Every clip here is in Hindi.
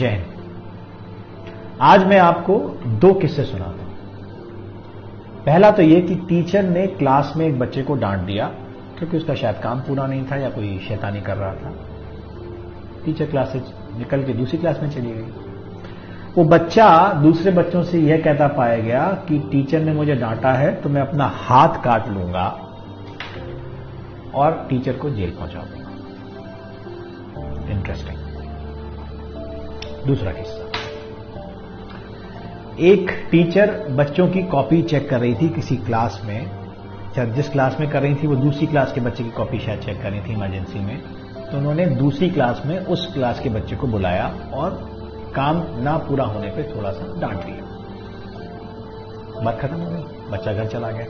जय हिंद। आज मैं आपको 2 किस्से सुनाता हूं। पहला तो यह कि टीचर ने क्लास में एक बच्चे को डांट दिया क्योंकि उसका शायद काम पूरा नहीं था या कोई शैतानी कर रहा था। टीचर क्लास से निकल के दूसरी क्लास में चली गई। वो बच्चा दूसरे बच्चों से यह कहता पाया गया कि टीचर ने मुझे डांटा है तो मैं अपना हाथ काट लूंगा और टीचर को जेल पहुंचा दूंगा। इंटरेस्टिंग। दूसरा किस्सा, एक टीचर बच्चों की कॉपी चेक कर रही थी किसी क्लास में। जिस क्लास में कर रही थी वो दूसरी क्लास के बच्चे की कॉपी शायद चेक कर रही थी इमरजेंसी में। तो उन्होंने दूसरी क्लास में उस क्लास के बच्चे को बुलाया और काम ना पूरा होने पे थोड़ा सा डांट दिया। बात खत्म हो गई, बच्चा घर चला गया।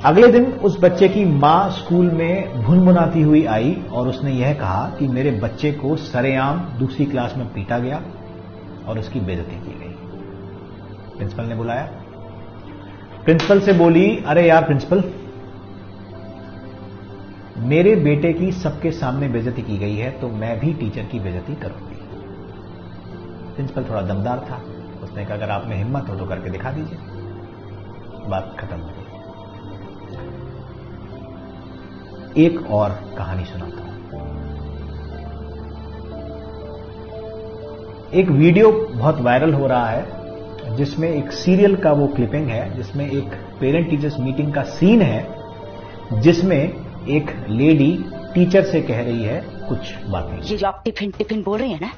अगले दिन उस बच्चे की मां स्कूल में भुनभुनाती हुई आई और उसने यह कहा कि मेरे बच्चे को सरेआम दूसरी क्लास में पीटा गया और उसकी बेइज्जती की गई। प्रिंसिपल ने बुलाया। प्रिंसिपल से बोली, अरे यार प्रिंसिपल, मेरे बेटे की सबके सामने बेइज्जती की गई है तो मैं भी टीचर की बेइज्जती करूंगी। प्रिंसिपल थोड़ा दमदार था। उसने कहा अगर आप में हिम्मत हो तो करके दिखा दीजिए। बात खत्म हो गई। एक और कहानी सुनाता हूं। एक वीडियो बहुत वायरल हो रहा है जिसमें एक सीरियल का वो क्लिपिंग है जिसमें एक पेरेंट टीचर्स मीटिंग का सीन है जिसमें एक लेडी टीचर से कह रही है कुछ बातें। ये जो आप टिफिन बोल रही है ना,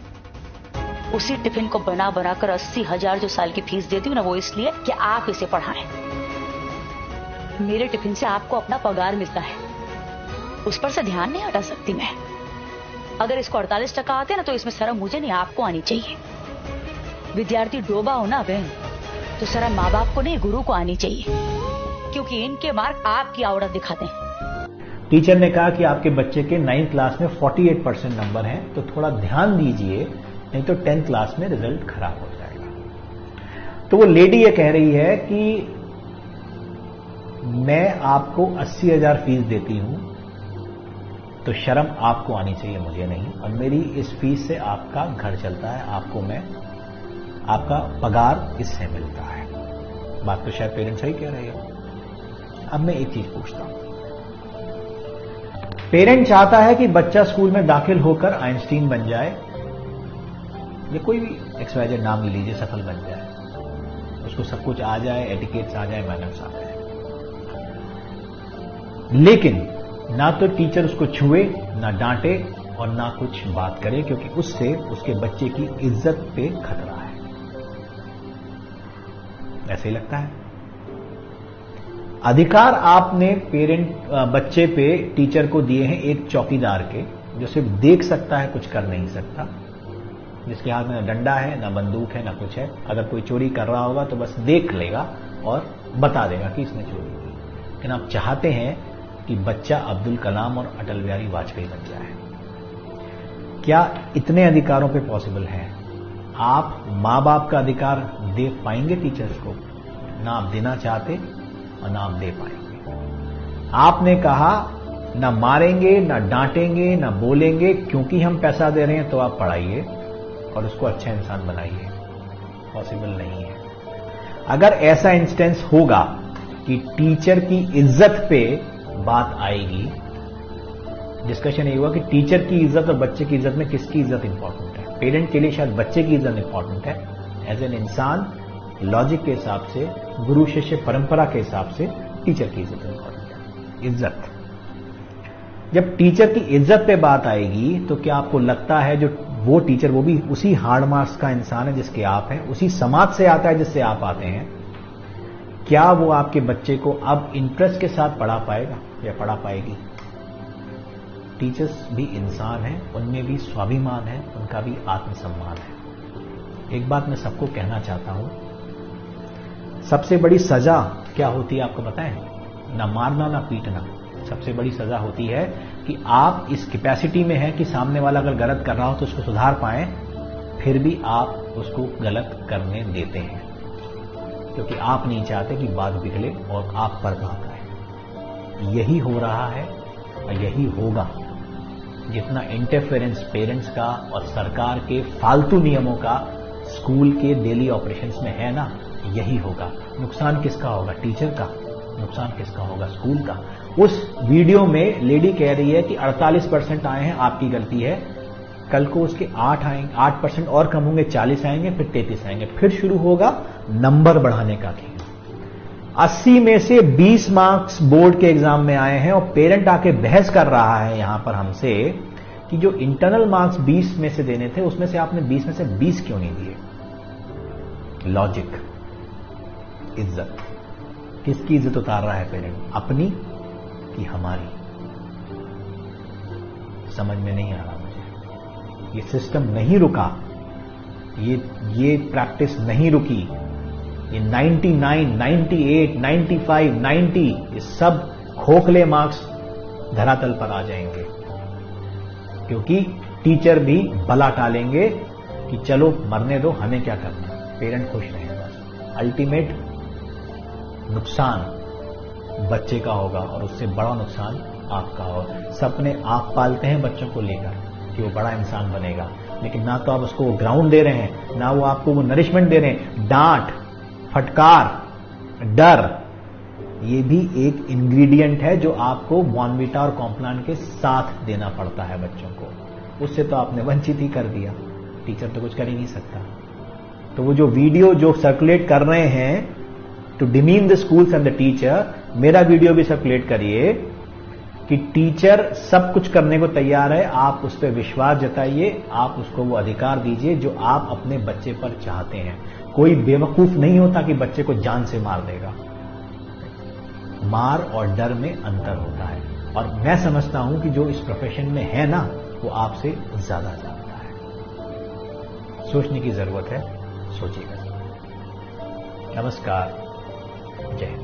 उसी टिफिन को बना कर 80,000 जो साल की फीस देती हूँ ना, वो इसलिए कि आप इसे पढ़ाएं। मेरे टिफिन से आपको अपना पगार मिलता है, उस पर से ध्यान नहीं हटा सकती मैं। अगर इसको 48% आते ना तो इसमें शर्म मुझे नहीं आपको आनी चाहिए। विद्यार्थी डोबा हो ना बहन तो शर्म माँ बाप को नहीं गुरु को आनी चाहिए, क्योंकि इनके मार्क आपकी आवड़त दिखाते हैं। टीचर ने कहा कि आपके बच्चे के 9th क्लास में 48% नंबर हैं तो थोड़ा ध्यान दीजिए, नहीं तो 10th क्लास में रिजल्ट खराब हो जाएगा। तो वो लेडी ये कह रही है कि मैं आपको 80,000 फीस देती हूं तो शर्म आपको आनी चाहिए, मुझे नहीं, और मेरी इस फीस से आपका घर चलता है, आपका पगार इससे मिलता है। बात तो शायद पेरेंट्स सही कह रहे हैं। अब मैं एक चीज पूछता हूं। पेरेंट चाहता है कि बच्चा स्कूल में दाखिल होकर आइंस्टीन बन जाए या कोई भी XYZ नाम ले लीजिए, सफल बन जाए, उसको सब कुछ आ जाए, एटिकेट्स आ जाए, मैनर्स आ जाए। लेकिन ना तो टीचर उसको छुए, ना डांटे और ना कुछ बात करे, क्योंकि उससे उसके बच्चे की इज्जत पे खतरा है। ऐसे ही लगता है। अधिकार आपने बच्चे पे टीचर को दिए हैं एक चौकीदार के, जो सिर्फ देख सकता है, कुछ कर नहीं सकता, जिसके हाथ में ना डंडा है, ना बंदूक है, ना कुछ है। अगर कोई चोरी कर रहा होगा तो बस देख लेगा और बता देगा कि इसने चोरी की। लेकिन आप चाहते हैं कि बच्चा अब्दुल कलाम और अटल बिहारी वाजपेयी बन जाए। क्या इतने अधिकारों पे पॉसिबल है? आप मां बाप का अधिकार दे पाएंगे टीचर्स को? ना आप देना चाहते और ना आप दे पाएंगे। आपने कहा ना मारेंगे, ना डांटेंगे, ना बोलेंगे, क्योंकि हम पैसा दे रहे हैं तो आप पढ़ाइए और उसको अच्छा इंसान बनाइए। पॉसिबल नहीं है। अगर ऐसा इंस्टेंस होगा कि टीचर की इज्जत पे बात आएगी, डिस्कशन ये हुआ कि टीचर की इज्जत और बच्चे की इज्जत में किसकी इज्जत इंपॉर्टेंट है। पेरेंट के लिए शायद बच्चे की इज्जत इंपॉर्टेंट है। एज एन इंसान, लॉजिक के हिसाब से, गुरु शिष्य परंपरा के हिसाब से टीचर की इज्जत इंपॉर्टेंट है। इज्जत, जब टीचर की इज्जत पे बात आएगी तो क्या आपको लगता है जो वो टीचर, वो भी उसी हार्ड मार्क्स का इंसान है जिसके आप हैं, उसी समाज से आता है जिससे आप आते हैं, क्या वो आपके बच्चे को अब इंटरेस्ट के साथ पढ़ा पाएगा या पढ़ा पाएगी? टीचर्स भी इंसान हैं, उनमें भी स्वाभिमान है, उनका भी आत्मसम्मान है। एक बात मैं सबको कहना चाहता हूं, सबसे बड़ी सजा क्या होती है आपको पता है? ना मारना, ना पीटना। सबसे बड़ी सजा होती है कि आप इस कैपेसिटी में हैं कि सामने वाला अगर गलत कर रहा हो तो उसको सुधार पाएं, फिर भी आप उसको गलत करने देते हैं, क्योंकि आप नहीं चाहते कि बात बिगड़े और आप पर बात आए। यही हो रहा है और यही होगा जितना इंटरफेरेंस पेरेंट्स का और सरकार के फालतू नियमों का स्कूल के डेली ऑपरेशंस में है ना, यही होगा। नुकसान किसका होगा? टीचर का। नुकसान किसका होगा? स्कूल का। उस वीडियो में लेडी कह रही है कि 48% आए हैं, आपकी गलती है। कल को उसके 8% और कम होंगे, 40 आएंगे, फिर 33 आएंगे, फिर शुरू होगा नंबर बढ़ाने का खेल। 80 में से 20 मार्क्स बोर्ड के एग्जाम में आए हैं और पेरेंट आके बहस कर रहा है यहां पर हमसे कि जो इंटरनल मार्क्स 20 में से देने थे उसमें से आपने 20 में से 20 क्यों नहीं दिए? लॉजिक, इज्जत। किसकी इज्जत उतार रहा है पेरेंट? अपनी कि हमारी? समझ में नहीं आ रहा मुझे। ये सिस्टम नहीं रुका, ये प्रैक्टिस नहीं रुकी। ये 99, 98, 95, 90 ये सब खोखले मार्क्स धरातल पर आ जाएंगे, क्योंकि टीचर भी भला टालेंगे कि चलो मरने दो, हमें क्या करना, पेरेंट खुश रहें बस। अल्टीमेट नुकसान बच्चे का होगा और उससे बड़ा नुकसान आपका होगा। सपने आप पालते हैं बच्चों को लेकर कि वो बड़ा इंसान बनेगा, लेकिन ना तो आप उसको वो ग्राउंड दे रहे हैं, ना वो आपको वो नरिशमेंट दे रहे हैं। डांट, फटकार, डर, ये भी एक इंग्रेडिएंट है जो आपको बॉर्नवीटा और कॉम्प्लान के साथ देना पड़ता है बच्चों को। उससे तो आपने वंचित ही कर दिया, टीचर तो कुछ कर ही नहीं सकता। तो वो जो वीडियो जो सर्कुलेट कर रहे हैं to demean the schools and the teacher, मेरा वीडियो भी सर्कुलेट करिए कि टीचर सब कुछ करने को तैयार है, आप उस पर विश्वास जताइए, आप उसको वो अधिकार दीजिए जो आप अपने बच्चे पर चाहते हैं। कोई बेवकूफ नहीं होता कि बच्चे को जान से मार देगा। मार और डर में अंतर होता है, और मैं समझता हूं कि जो इस प्रोफेशन में है ना, वो आपसे ज्यादा जानता है। सोचने की जरूरत है, सोचिएगा। नमस्कार, जय हिंद।